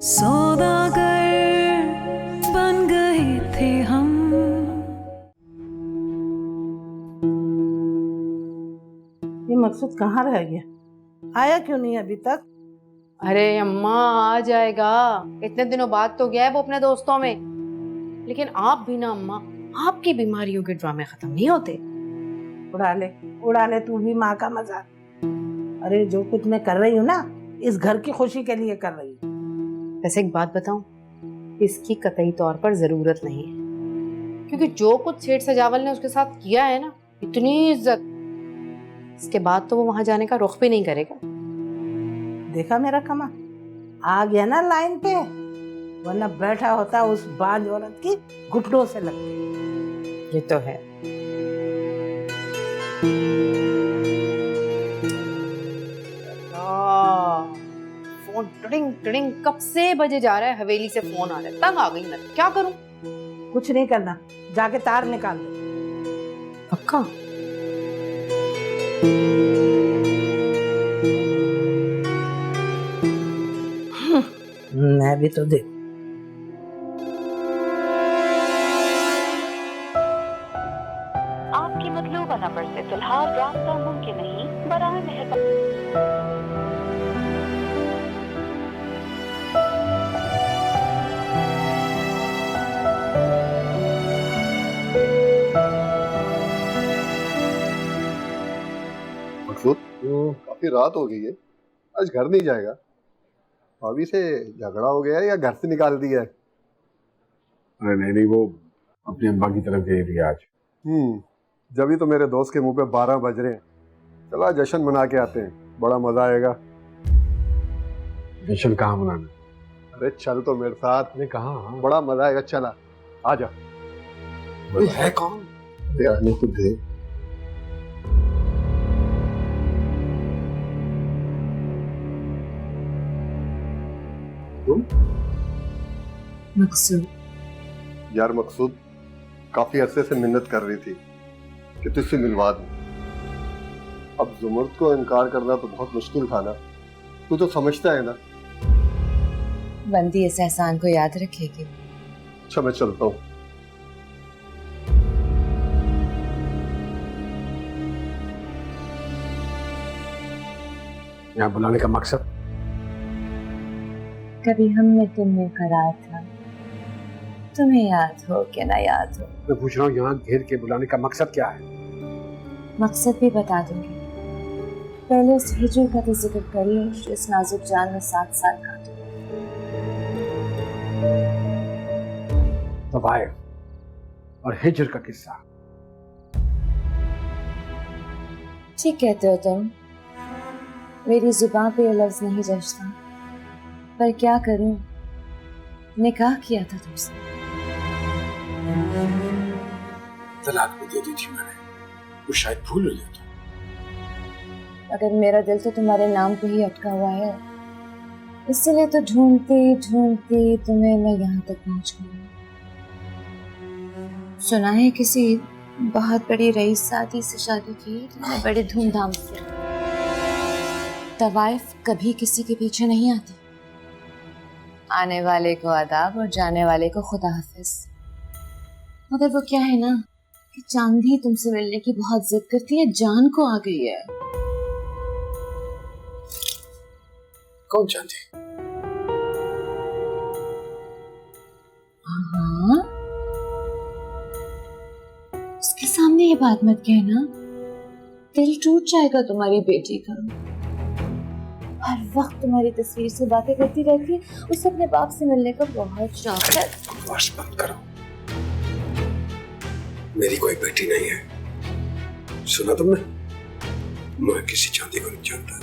सौदागर बन गए थे हम। ये मकसूद कहाँ रह गया? आया क्यों नहीं अभी तक? अरे अम्मा आ जाएगा, इतने दिनों बाद तो गया है वो अपने दोस्तों में। लेकिन आप भी ना अम्मा, आपकी बीमारियों के ड्रामे खत्म नहीं होते। उड़ा ले तू भी माँ का मजाक। अरे जो कुछ मैं कर रही हूँ ना, इस घर की खुशी के लिए कर रही हूँ। वैसे एक बात बताऊं, इसकी कतई तौर पर जरूरत नहीं है, क्योंकि जो कुछ सेठ सजावल ने उसके साथ किया है ना, इतनी इज्जत, इसके बाद तो वो वहां जाने का रुख भी नहीं करेगा। देखा मेरा कमा, आ गया ना लाइन पे, वरना बैठा होता उस बांझ औरत की घुटनों से लग के। ये तो है। फोन टिडिंग टिडिंग कब से बजे जा रहा है, हवेली से फोन आ रहा है, तंग आ गई मैं, क्या करूं? कुछ नहीं करना, जाके तार निकाल दे। पक्का? मैं भी तो देख। आपके मतलूबा नंबर से फिलहाल रास्ता मुमकिन नहीं, बराए मेहरबानी। मकसूद, काफी रात हो गई है, आज घर नहीं जाएगा? भाभी से झगड़ा हो गया है या घर से निकाल दिया है? अरे नहीं, वो अपनी अम्मा की तरफ गई थी आज। जब ही तो मेरे दोस्त के मुंह पे 12 बज रहे हैं। चला जश्न मना के आते हैं, बड़ा मजा आएगा। जश्न कहाँ मनाना? अरे चल तो मेरे साथ। अरे कहाँ? बड़ा मजा आएगा, चला आजा। है कौन? अरे आने को दे। मकसूद, यार मकसूद, काफी अरसे से मिन्नत कर रही थी कि तुझसे मिलवा दूं। अब जुमर्द को इनकार करना तो बहुत मुश्किल था ना, तू तो समझता है ना। बंदी इस एहसान को याद रखेगी। अच्छा मैं चलता हूँ। यहाँ बुलाने का मकसद? कभी हमने तुम्हें करार था, तुम्हें याद हो कि ना याद हो। मैं पूछ रहा हूँ, यहाँ घेर के बुलाने का मकसद क्या है? मकसद भी बता दूंगी, पहले उस हिजर का तो जिक्र कर लो जो इस नाजुक जान में 7 साल काटे। तवाइफ और हिजर का किस्सा। ठीक कहते हो तुम, मेरी जुबान पे ये लफ्ज नहीं जचता, पर क्या करूं, निकाह किया था तुमसे। तलाक भी दे दी थी मैंने, वो शायद भूल गई तो। अगर मेरा दिल तो तुम्हारे नाम पे ही अटका हुआ है, इसलिए तो ढूंढती ढूंढती तुम्हें मैं यहाँ तक पहुँच गई। सुना है किसी बहुत बड़ी रईसजादी से शादी की तुमने, बड़े धूमधाम से। तवाइफ कभी किसी के पीछे नहीं आती, आने वाले को आदाब और जाने वाले को खुदा हाफिज। मगर वो क्या है ना कि चांदी तुमसे मिलने की बहुत जिद करती है, जान को आ गई है। कौन चाहती? हाँ, उसके सामने ये बात मत कहना, दिल टूट जाएगा तुम्हारी बेटी का। हर वक्त तुम्हारी तस्वीर से बातें करती रहती है, उसे अपने बाप से मिलने का बहुत शौक है। बकवास बंद करो, मेरी कोई बेटी नहीं है। सुना तुमने? मैं किसी चांदी को नहीं जानता।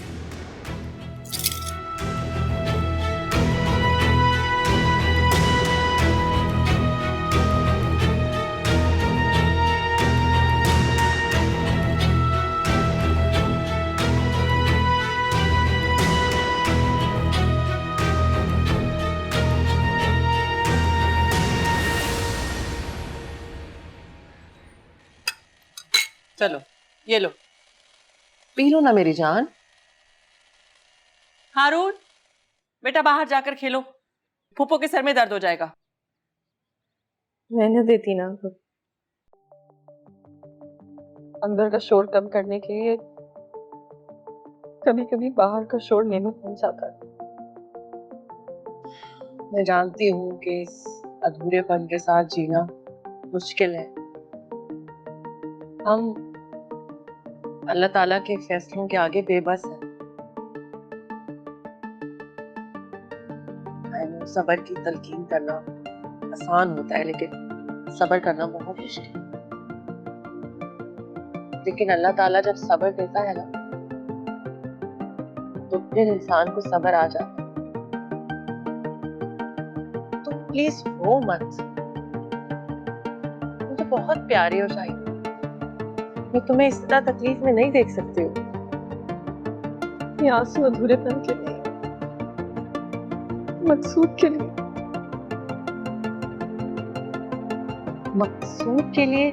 चलो ये लो, पी लो ना मेरी जान। हारून बेटा बाहर जाकर खेलो, फूफो के सर में दर्द हो जाएगा। रहने देती ना, अंदर का शोर कम करने के लिए कभी कभी बाहर का शोर लेना पड़ जाता है। मैं जानती हूँ कि इस अधूरेपन के साथ जीना मुश्किल है। हम अल्लाह ताला के फैसलों के आगे बेबस हैं। सब्र की तलकीन करना आसान होता है, लेकिन सब्र करना बहुत मुश्किल है। लेकिन अल्लाह ताला जब सब्र देता है ना, तो फिर इंसान को सब्र आ जाता है। तो प्लीज रो मत, मुझे बहुत प्यारी हो शाहिद। मैं तुम्हें इस तरह तकलीफ में नहीं देख सकती हूँ। ये आंसू अधूरेपन के लिए, मकसूद के लिए, मकसूद के लिए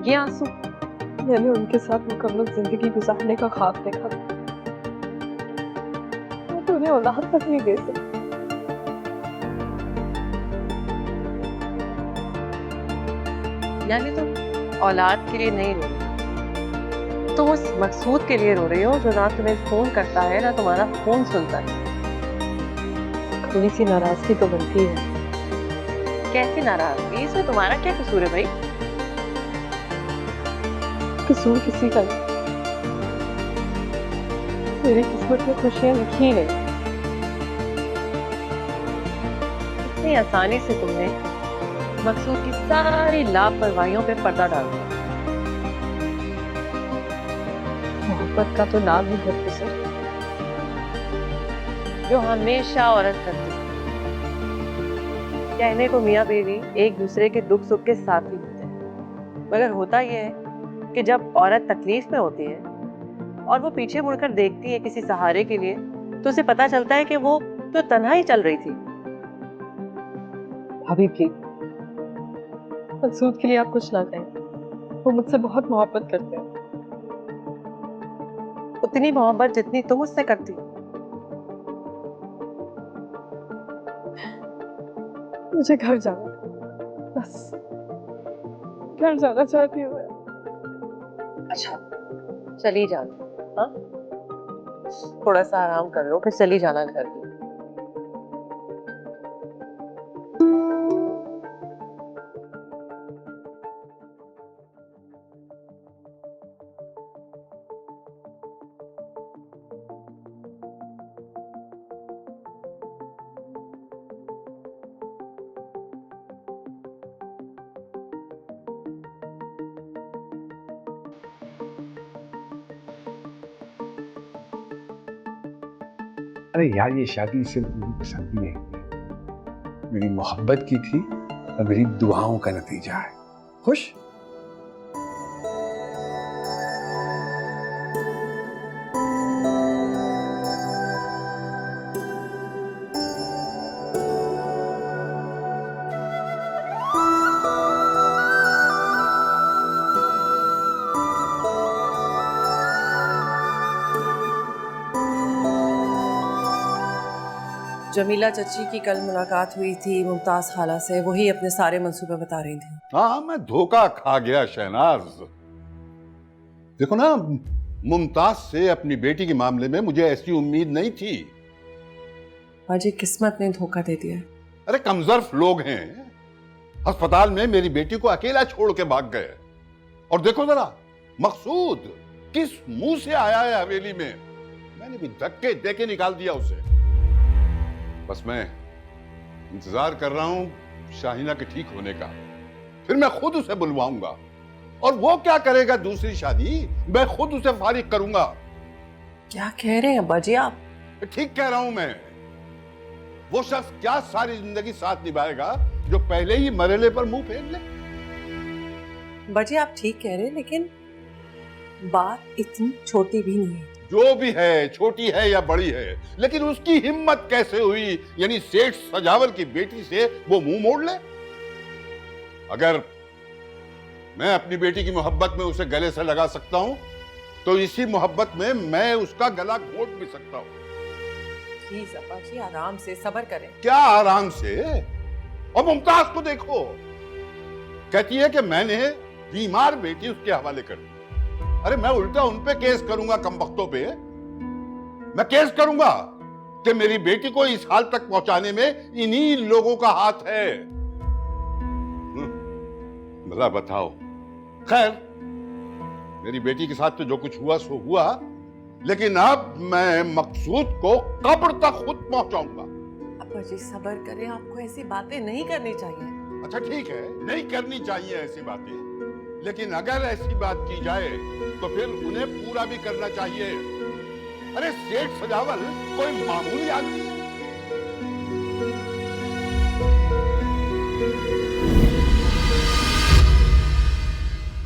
ये आंसू। मैंने उनके साथ मुकम्मल जिंदगी गुजारने का ख्वाब देखा, मैं तो उन्हें औलाद तक नहीं दे सकती। यानी तुम औलाद के लिए नहीं रो रही, तुम उस मकसूद के लिए रो रही हो जो ना तुम्हें फोन करता है ना तुम्हारा फोन सुनता है। थोड़ी सी नाराजगी तो बनती है। कैसी नाराजगी? इसमें तुम्हारा क्या कसूर है भाई? कसूर किसी का नहीं। मेरी किस्मत में खुशियां लिखी नहीं। इतनी आसानी से तुमने मकसूद की सारी लापरवाहियों पे पर्दा डाल दिया। मोहब्बत का तो नाम ही है सर, जो हमेशा औरत करती है। कहने को मियाँ बीवी एक दूसरे के दुख सुख के साथ ही होते हैं, मगर होता यह है कि जब औरत तकलीफ में होती है और वो पीछे मुड़कर देखती है किसी सहारे के लिए, तो उसे पता चलता है कि वो तो तन्हा ही चल रही थी। भाभी प्लीज, मकसूद के लिए आप कुछ ना कहें। वो मुझसे बहुत मोहब्बत करते हैं, उतनी मोहब्बत जितनी तुम उससे करती। मुझे घर जाना, बस घर जाना चाहती हूँ मैं। अच्छा, चली जाना। हाँ, थोड़ा सा आराम कर लो, फिर चली जाना घर। अरे यार, ये शादी सिर्फ मेरी पसंद नहीं है, मेरी मोहब्बत की थी और मेरी दुआओं का नतीजा है। खुश? जमीला चची की कल मुलाकात हुई थी मुमताज खाला से, वही अपने सारे मंसूबे बता रही थी। हाँ, मैं धोखा खा गया शहनाज। देखो ना, मुमताज से अपनी बेटी के मामले में मुझे ऐसी उम्मीद नहीं थी। बाजी, किस्मत ने धोखा दे दिया। अरे कमजोर लोग हैं, अस्पताल में मेरी बेटी को अकेला छोड़ के भाग गए। और देखो जरा, मकसूद किस मुंह से आया है हवेली में। मैंने भी धक्के देके निकाल दिया उसे। बस मैं इंतजार कर रहा हूं शाहीना के ठीक होने का, फिर मैं खुद उसे बुलवाऊंगा। और वो क्या करेगा दूसरी शादी, मैं खुद उसे फारिग करूंगा। क्या कह रहे हैं बाजी आप? ठीक कह रहा हूं मैं। वो शख्स क्या सारी जिंदगी साथ निभाएगा जो पहले ही मरेले पर मुंह फेर ले। बाजी आप ठीक कह रहे हैं, लेकिन बात इतनी छोटी भी नहीं है। जो भी है, छोटी है या बड़ी है, लेकिन उसकी हिम्मत कैसे हुई, यानी सेठ सजावल की बेटी से वो मुंह मोड़ ले। अगर मैं अपनी बेटी की मोहब्बत में उसे गले से लगा सकता हूं, तो इसी मोहब्बत में मैं उसका गला घोट भी सकता हूं। प्लीज अब्बा जी आराम से सब्र करें। क्या आराम से? और मुमताज को देखो, कहती है कि मैंने बीमार बेटी उसके हवाले कर दी। अरे मैं उल्टा उन पे केस करूंगा, कमबख्तों पे मैं केस करूंगा कि मेरी बेटी को इस हाल तक पहुंचाने में इन्हीं लोगों का हाथ है। भला बताओ। खैर, मेरी बेटी के साथ तो जो कुछ हुआ सो हुआ, लेकिन अब मैं मकसूद को कब्र तक खुद पहुंचाऊंगा। अब्बा जी सब्र करें, आपको ऐसी बातें नहीं करनी चाहिए। अच्छा ठीक है, नहीं करनी चाहिए ऐसी बातें, लेकिन अगर ऐसी बात की जाए तो फिर उन्हें पूरा भी करना चाहिए। अरे सेठ सजावल कोई मामूली आदमी है?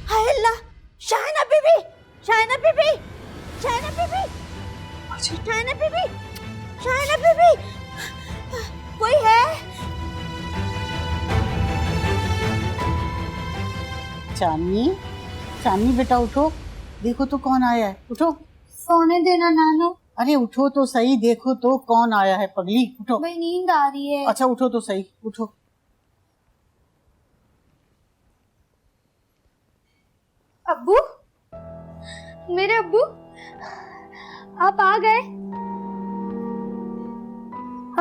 हाय अल्लाह, शाहिना बीबी, शाहिना बीबी, शाहिना बीबी, शाहिना बीबी, शाहिना बीबी, कोई है? चांदनी, चांदनी बेटा उठो, देखो तो कौन आया है, उठो। सोने देना नानो। अरे उठो तो सही, देखो तो कौन आया है पगली, उठो। भाई नींद आ रही है। अच्छा उठो तो सही, उठो। अब्बू, मेरे अब्बू, आप आ गए।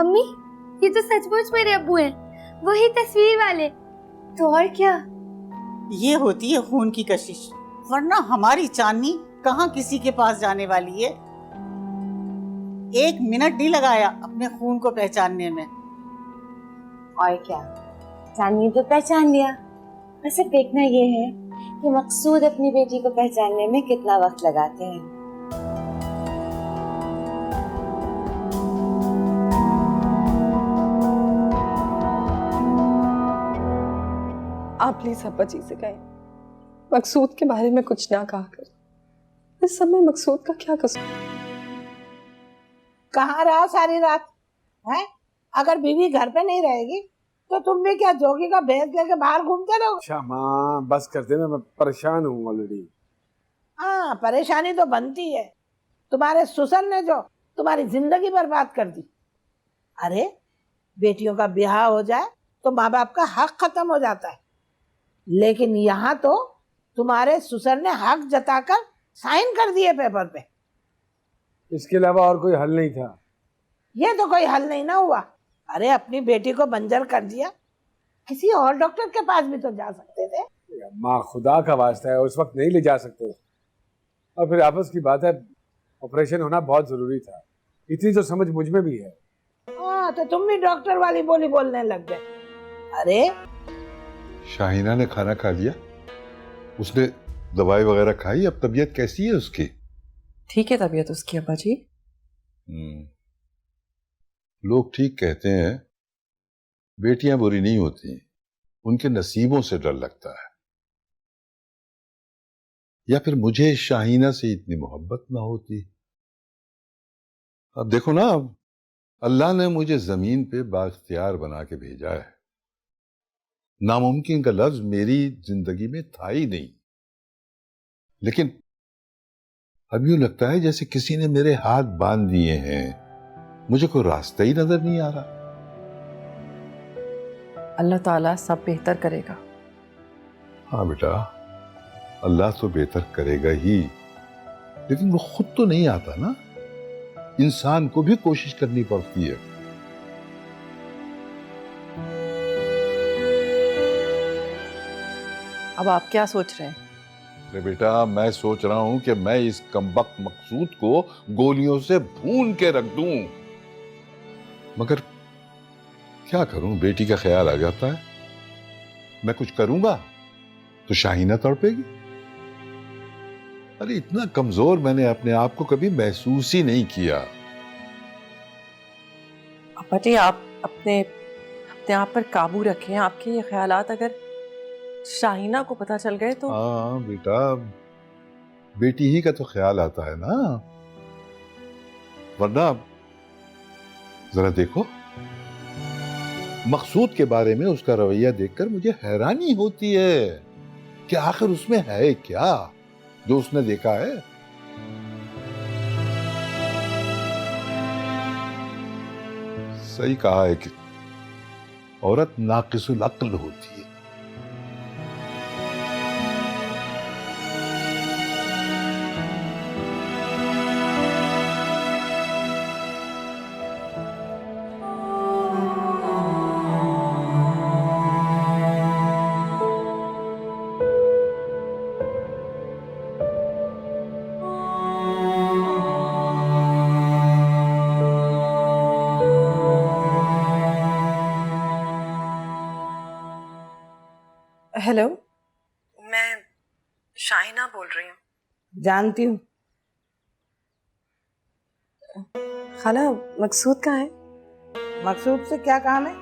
अम्मी, ये तो सचमुच मेरे अब्बू हैं, वही तस्वीर वाले। तो और क्या? ये होती है खून की कशिश, वरना हमारी चांदनी कहाँ किसी के पास जाने वाली है। 1 मिनट नहीं लगाया अपने खून को पहचानने में। और क्या, चांदनी तो पहचान लिया। बस अब देखना ये है कि मकसूद अपनी बेटी को पहचानने में कितना वक्त लगाते हैं। आप प्लीज अब्बा जी से कहें मकसूद के बारे में कुछ ना कहा कर। इस समय मकसूद का क्या कसूर? कहाँ रहा सारी रात है? अगर बीवी घर पे नहीं रहेगी तो तुम भी क्या जोगी का भेस लेके बाहर घूमते रहो? क्षमा, बस कर देना, मैं परेशान हूँ ऑलरेडी। हाँ, परेशानी तो बनती है। तुम्हारे ससुर ने जो तुम्हारी जिंदगी बर्बाद कर दी। अरे बेटियों का ब्याह हो जाए तो माँ बाप का हक खत्म हो जाता है, लेकिन यहाँ तो तुम्हारे ससुर ने हक जताकर साइन कर दिए पेपर पे। इसके अलावा और कोई हल नहीं था। ये तो कोई हल नहीं ना हुआ। अरे अपनी बेटी को बंजर कर दिया, किसी और डॉक्टर के पास भी तो जा सकते थे। माँ खुदा का वास्ता है, उस वक्त नहीं ले जा सकते। और फिर आपस की बात है, ऑपरेशन होना बहुत जरूरी था, इतनी तो समझ मुझ में भी है। हाँ, तो तुम भी डॉक्टर वाली बोली बोलने लग गए। अरे शाहिना ने खाना खा लिया, उसने दवाई वगैरह खाई, अब तबीयत कैसी है उसकी? ठीक है तबीयत उसकी अब्बा जी। लोग ठीक कहते हैं, बेटियां बुरी नहीं होती, उनके नसीबों से डर लगता है। या फिर मुझे शाहीना से इतनी मोहब्बत ना होती। अब देखो ना, अब अल्लाह ने मुझे जमीन पे बाख्तियार बना के भेजा है। नामुमकिन का लफ्ज मेरी जिंदगी में था ही नहीं, लेकिन अब यूं लगता है जैसे किसी ने मेरे हाथ बांध दिए हैं, मुझे कोई रास्ता ही नजर नहीं आ रहा। अल्लाह ताला सब बेहतर करेगा। हाँ बेटा, अल्लाह तो बेहतर करेगा ही, लेकिन वो खुद तो नहीं आता ना, इंसान को भी कोशिश करनी पड़ती है। अब आप क्या सोच रहे हैं? अरे बेटा, मैं सोच रहा हूं कि मैं इस कमबख्त मकसूद को गोलियों से भून के रख दूं, मगर क्या करूं, बेटी का ख्याल आ जाता है। मैं कुछ करूंगा तो शाहीना तड़पेगी। अरे इतना कमजोर मैंने अपने आप को कभी महसूस ही नहीं किया। अब्बा जी, आप अपने आप पर काबू रखें। आपके ये ख्यालात अगर शाहीना को पता चल गए तो। हाँ बेटा, बेटी ही का तो ख्याल आता है ना, वरना जरा देखो, मकसूद के बारे में उसका रवैया देखकर मुझे हैरानी होती है कि आखिर उसमें है क्या जो उसने देखा है। सही कहा है कि औरत नाकिसुल अक्ल होती है। हेलो, मैं शाहिना बोल रही हूँ। जानती हूँ। खाला, मकसूद कहाँ है? मकसूद से क्या काम है?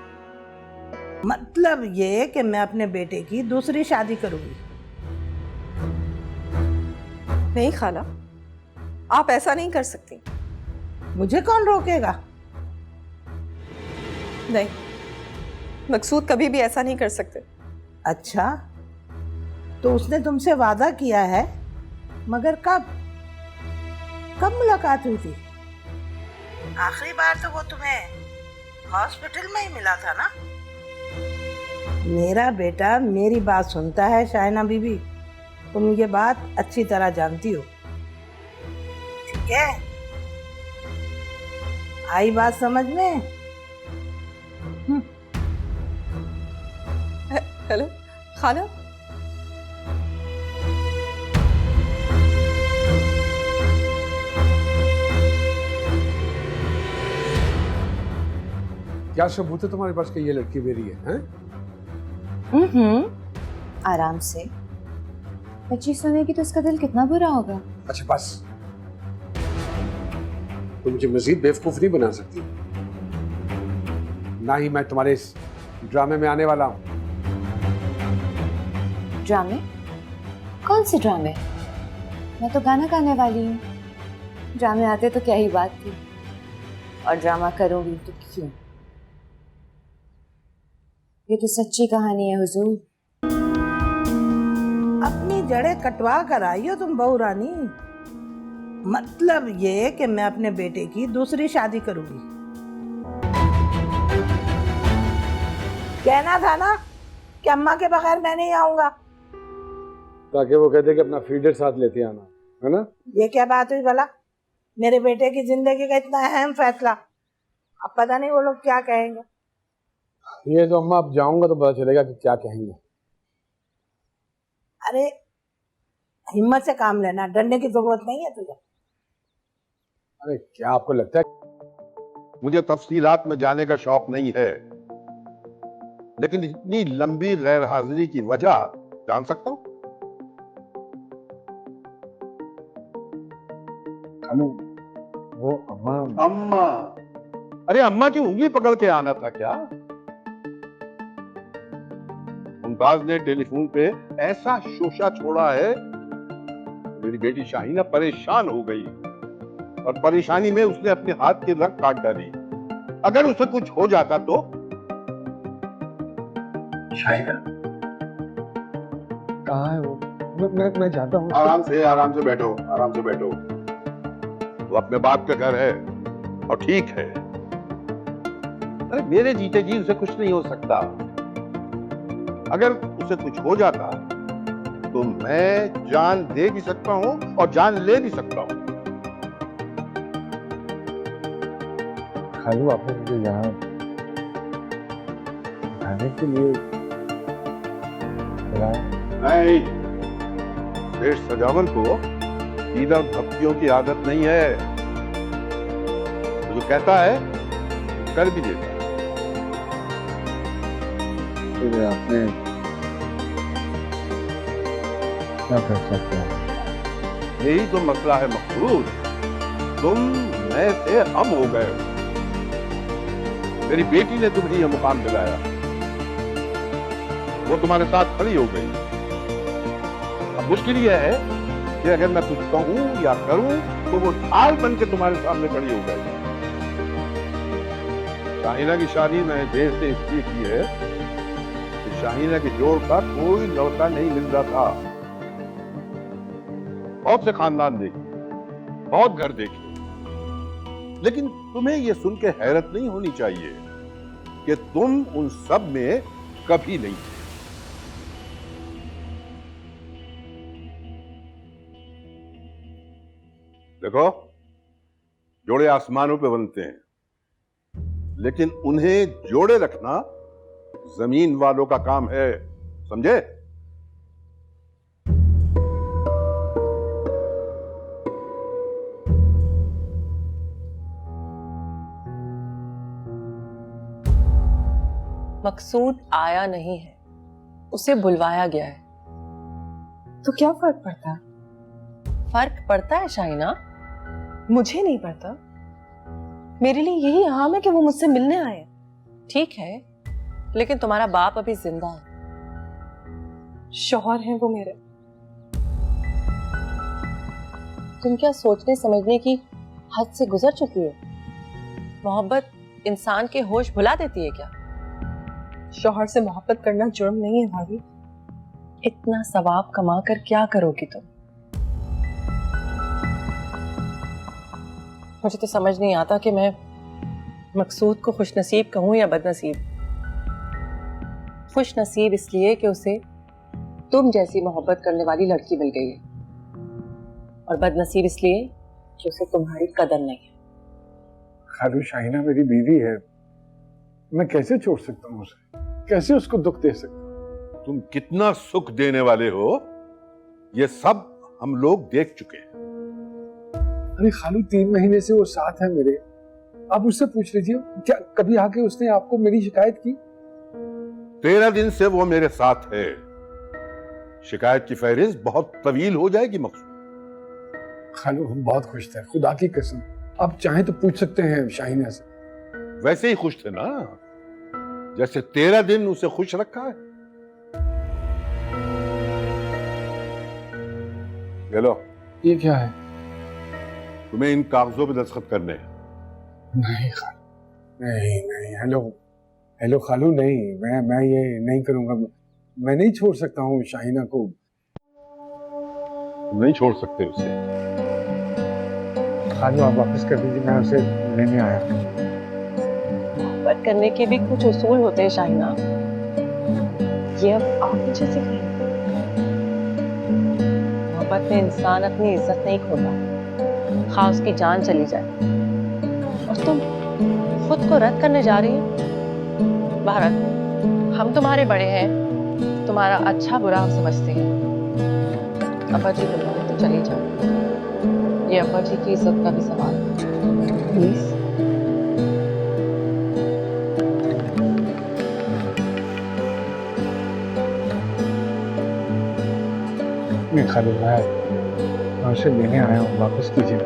मतलब ये कि मैं अपने बेटे की दूसरी शादी करूंगी। नहीं खाला, आप ऐसा नहीं कर सकती। मुझे कौन रोकेगा? नहीं, मकसूद कभी भी ऐसा नहीं कर सकते। अच्छा, तो उसने तुमसे वादा किया है, मगर कब कब मुलाकात हुई थी? आखिरी बार तो वो तुम्हें हॉस्पिटल में ही मिला था ना? मेरा बेटा मेरी बात सुनता है शाहिना बीबी, तुम ये बात अच्छी तरह जानती हो। ठीक है, आई बात समझ में? हेलो खाला, क्या सबूत है तुम्हारे पास कि ये लड़की मेरी है? आराम से। बच्ची सुनेगी तो उसका दिल कितना बुरा होगा। अच्छा बस, तुम मुझे मजीद बेवकूफ नहीं बना सकती। ना ही मैं तुम्हारे इस ड्रामे में आने वाला हूं। ड्रामे? कौन से ड्रामे? मैं तो गाना गाने वाली हूँ। ड्रामे आते तो क्या ही बात थी, और ड्रामा करूंगी तो क्यों? ये तो सच्ची कहानी है हुजूर। अपनी जड़ें कटवा कर आई हो तुम बहू रानी। मतलब ये कि मैं अपने बेटे की दूसरी शादी करूंगी। कहना था ना कि अम्मा के बगैर मैं नहीं आऊंगा। ताकि वो कहते कि अपना फीडर साथ लेते आना, है ना? ये क्या बात हुई भला? मेरे बेटे की जिंदगी का इतना अहम फैसला, अब पता नहीं वो लोग क्या कहेंगे। ये तो अम्मा, अब जाऊंगा तो पता चलेगा कि क्या कहेंगे। अरे हिम्मत से काम लेना, डरने की जरूरत नहीं है तुझे। अरे क्या आपको लगता है? मुझे तफसीलात में जाने का शौक नहीं है, लेकिन इतनी लंबी गैर हाजिरी की वजह जान सकता हूँ? वो अम्मा? अरे अम्मा की उंगली पकड़ के आना था क्या? मुमताज ने टेलीफोन पे ऐसा शोशा छोड़ा है, मेरी बेटी शाहिना परेशान हो गई, और परेशानी में उसने अपने हाथ की रग काट डाली। अगर उसे कुछ हो जाता तो? शाहिना कहाँ है वो? मैं जाता हूँ। आराम से बैठो, आराम से बैठो। वो अपने बाप का घर है और ठीक है। अरे मेरे जीते जी उसे कुछ नहीं हो सकता। अगर उसे कुछ हो जाता तो मैं जान दे भी सकता हूं और जान ले भी सकता हूं। खालू, आपने मुझे यहाँ खाने के लिए बुलाया? नहीं, शेष सजावल को इधर भक्तियों की आदत नहीं है। जो कहता है कर भी देता है। आपने क्या फैसला किया? यही तो मसला है मकसूद, तुम मैं से हम हो गए हो। मेरी बेटी ने तुम्हें यह मुकाम दिलाया, वो तुम्हारे साथ खड़ी हो गई। अब मुश्किल यह है कि अगर मैं कुछ कहूं या करूं तो वो ढाल बन के तुम्हारे सामने खड़ी हो गई। शाहिना की शादी मैंने देर से इसलिए की है कि शाहिना के जोड़ का कोई लड़का नहीं मिल रहा था। बहुत से खानदान देखे, बहुत घर देखे, लेकिन तुम्हें यह सुन के हैरत नहीं होनी चाहिए कि तुम उन सब में कभी नहीं थे। देखो, जोड़े आसमानों पे बनते हैं, लेकिन उन्हें जोड़े रखना जमीन वालों का काम है, समझे? मकसूद आया नहीं है, उसे बुलवाया गया है। तो क्या फर्क पड़ता है? फर्क पड़ता है शाहिना, मुझे नहीं पड़ता। मेरे लिए यही अहम है कि वो मुझसे मिलने आए। ठीक है, लेकिन तुम्हारा बाप अभी जिंदा है, शौहर है वो मेरे। तुम क्या सोचने समझने की हद से गुजर चुकी हो? मोहब्बत इंसान के होश भुला देती है क्या? शौहर से मोहब्बत करना जुर्म नहीं है भाभी। इतना सवाब कमा कर क्या करोगी तुम? मुझे तो समझ नहीं आता कि मैं मकसूद को खुशनसीब कहूं या बदनसीब। खुशनसीब इसलिए कि उसे तुम जैसी मोहब्बत करने वाली लड़की मिल गई है, और बदनसीब इसलिए कि उसे तुम्हारी कदर नहीं है। खालू, शाहिना मेरी बीवी है, मैं कैसे छोड़ सकता हूँ उसे? कैसे उसको दुख दे सकता हूँ? तुम कितना सुख देने वाले हो, ये सब हम लोग देख चुके हैं। अरे खालू, 3 महीने से वो साथ है मेरे। आप उससे पूछ लीजिए, क्या कभी आके उसने आपको मेरी शिकायत की? 13 दिन से वो मेरे साथ है। शिकायत की फहरिस्त बहुत तवील हो जाएगी मकसूद। खालू, हम बहुत खुश थे, खुदा की कसम। आप चाहें तो पूछ सकते हैं शाहिना से। वैसे ही खुश थे ना जैसे 13 दिन उसे खुश रखा है। ये लो। ये क्या है? तुम्हें इन कागजों पे दस्तखत करने हैं। नहीं खालू, नहीं नहीं। हेलो हेलो खालू, नहीं, मैं ये नहीं करूंगा। मैं नहीं छोड़ सकता हूँ शाहिना को। तुम नहीं छोड़ सकते उसे। खालू, आप वापस कर दीजिए, मैं उसे लेने आया। मोहब्बत करने के भी कुछ उसूल होते हैं शाहिना, ये अब आप मुझे सिखाएं। मोहब्बत में इंसान अपनी इज्जत नहीं खोता, खा उसकी जान चली जाए। और तुम खुद को रद्द करने जा रही हो। भारत, हम तुम्हारे बड़े हैं, तुम्हारा अच्छा बुरा हम समझते हैं। अब्बा जी बुलाए तो चली जाओ, ये अब्बा जी की इज्जत का भी सवाल है। प्लीज। नहीं खालू, मैं उसे लेने आया हूँ, वापस कीजिए।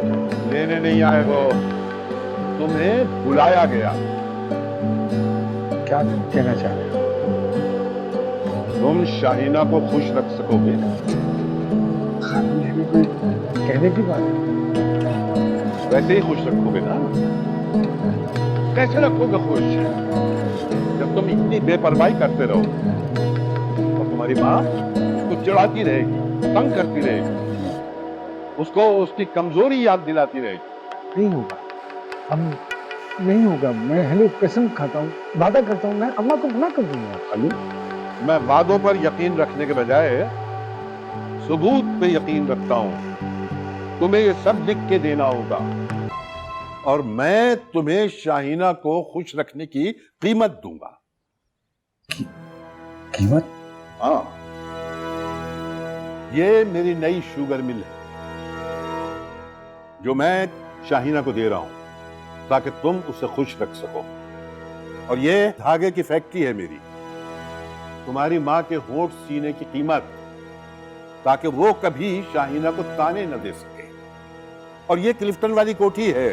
लेने नहीं आए हो, तुम्हें बुलाया गया। क्या कहना चाह रहे हो? तुम शाहिना को खुश रख सकोगे? खालू, ये भी कोई कहने की बात है। वैसे ही खुश रखोगे ना? कैसे रखोगे खुश जब तुम इतनी बेपरवाही करते रहो? और तुम्हारी माँ उसको चिढ़ाती रहेगी, तंग करती रहेगी, उसको उसकी कमजोरी याद दिलाती रहेगी। नहीं होगा, अब नहीं होगा। मैं हेलो कसम खाता हूँ, वादा करता हूँ, मैं अम्मा को मना कर दूंगा। खालू, मैं वादों पर यकीन रखने के बजाय सबूत पे यकीन रखता हूँ। तुम्हें ये सब लिख के देना होगा, और मैं तुम्हें शाहिना को खुश रखने की कीमत दूंगा। कीमत? हाँ, ये मेरी नई शुगर मिल है जो मैं शाहिना को दे रहा हूं ताकि तुम उसे खुश रख सको। और ये धागे की फैक्ट्री है मेरी, तुम्हारी माँ के होंठ सीने की कीमत, ताकि वो कभी शाहिना को ताने न दे सके। और ये क्लिफ्टन वाली कोठी है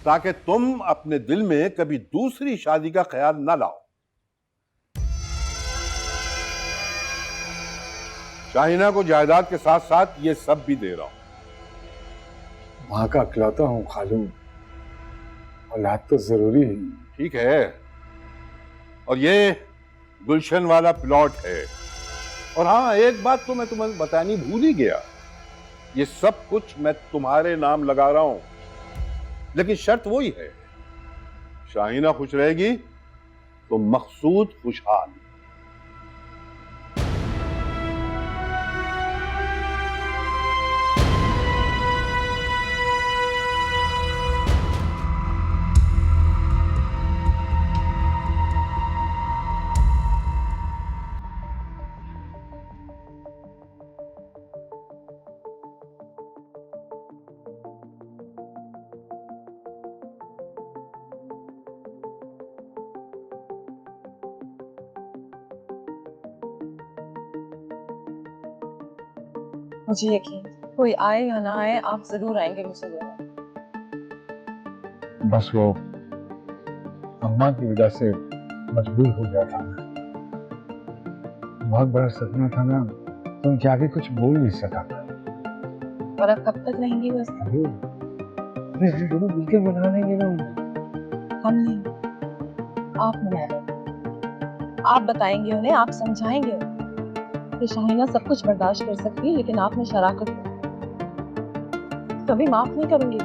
ताकि तुम अपने दिल में कभी दूसरी शादी का ख्याल न लाओ। शाहिना को जायदाद के साथ साथ ये सब भी दे रहा हूं। माँ का इकलौता हूँ खालू, औलाद तो जरूरी है। ठीक है, और ये गुलशन वाला प्लॉट है। और हाँ, एक बात तो मैं तुम्हें बतानी भूल ही गया, ये सब कुछ मैं तुम्हारे नाम लगा रहा हूं, लेकिन शर्त वही है, शाहीना खुश रहेगी तो मकसूद खुशहाल। मुझे यकीन, कोई आए या ना आए, आप जरूर आएंगे मुझसे मिलने। बस वो अम्मा की वजह से मजबूर हो गया था मैं। बहुत बड़ा सपना था ना, तो उनके आगे कुछ बोल नहीं सका। और अब कब तक रहेंगी बस? अरे हम दोनों मिलकर बना लेंगे ना उन्हें। हम नहीं, आप मना लेंगे। आप बताएंगे उन्हें, आप समझाएंगे उन्हें कि शाहीना सब कुछ बर्दाश्त कर सकती है, लेकिन आपने शराकत की। कभी माफ नहीं करूंगी।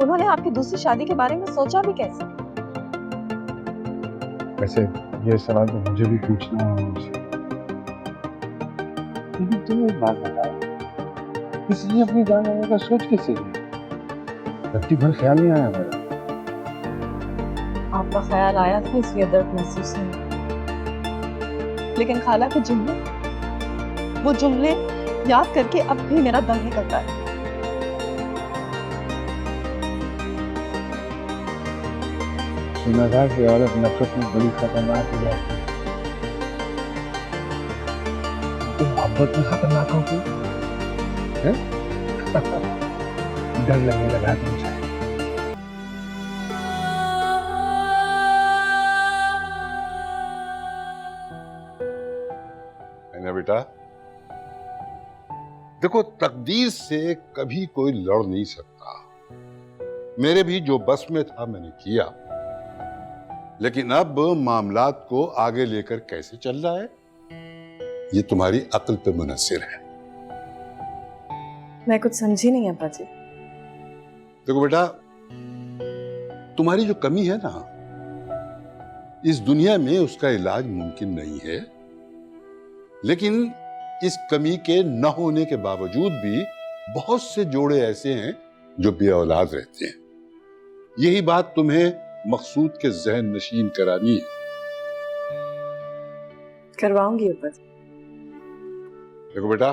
उन्होंने आपकी दूसरी शादी के बारे में सोचा भी कैसे? वैसे ये सवाल तो मुझे भी पूछना है उनसे। लेकिन तुम एक बात बताओ, इसलिए अपनी जान लेने का सोच कैसे लिया? रत्ती भर ख्याल नहीं आया मेरा। आपका ख्याल आया था इसलिए दर्द महसूस नहीं। लेकिन खाला के जुमले, वो जुमले याद करके अब भी मेरा दम निकलता है। सुना था कि औरत नफरत में बड़ी खतरनाक हो जाती है। तुम मोहब्बत में खतरनाक हो गई? डर लगने लगा तुमसे। है ना बेटा? देखो, तकदीर से कभी कोई लड़ नहीं सकता। मेरे भी जो बस में था मैंने किया, लेकिन अब मामलात को आगे लेकर कैसे चल रहा है ये तुम्हारी अक्ल पे मुनहसिर है। मैं कुछ समझी नहीं अब्बा जी। देखो बेटा, तुम्हारी जो कमी है ना, इस दुनिया में उसका इलाज मुमकिन नहीं है, लेकिन इस कमी के न होने के बावजूद भी बहुत से जोड़े ऐसे हैं जो बेऔलाद रहते हैं। यही बात तुम्हें मकसूद के ज़हन नशीन करानी है। करवाऊंगी अब्बा जी। देखो बेटा,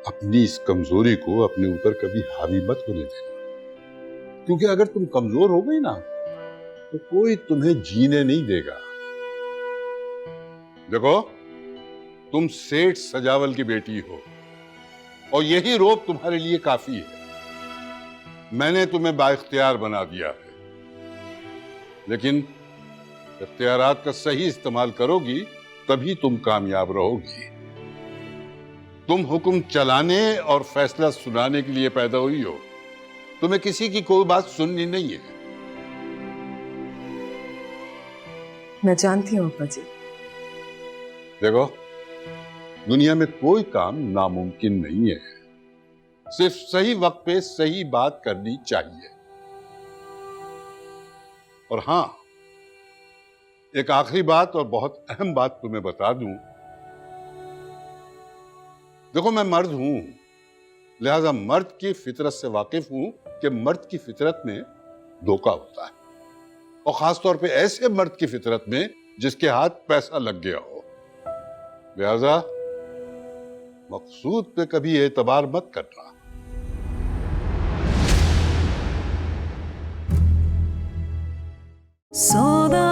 अपनी इस कमजोरी को अपने ऊपर कभी हावी मत होने देना, क्योंकि अगर तुम कमजोर हो गई ना तो कोई तुम्हें जीने नहीं देगा। देखो, तुम सेठ सजावल की बेटी हो और यही रोब तुम्हारे लिए काफी है। मैंने तुम्हें बाइख्तियार बना दिया है, लेकिन इख्तियारात का सही इस्तेमाल करोगी तभी तुम कामयाब रहोगी। तुम हुक्म चलाने और फैसला सुनाने के लिए पैदा हुई हो, तुम्हें किसी की कोई बात सुननी नहीं है। मैं जानती हूँ अब्बा जी। देखो, दुनिया में कोई काम नामुमकिन नहीं है, सिर्फ सही वक्त पे सही बात करनी चाहिए। और हां, एक आखिरी बात और बहुत अहम बात तुम्हें बता दूं। देखो, मैं मर्द हूं, लिहाजा मर्द की फितरत से वाकिफ हूं कि मर्द की फितरत में धोखा होता है, और खासतौर पे ऐसे मर्द की फितरत में जिसके हाथ पैसा लग गया हो। लिहाजा मकसूद पे कभी एतबार मत करना। सौदा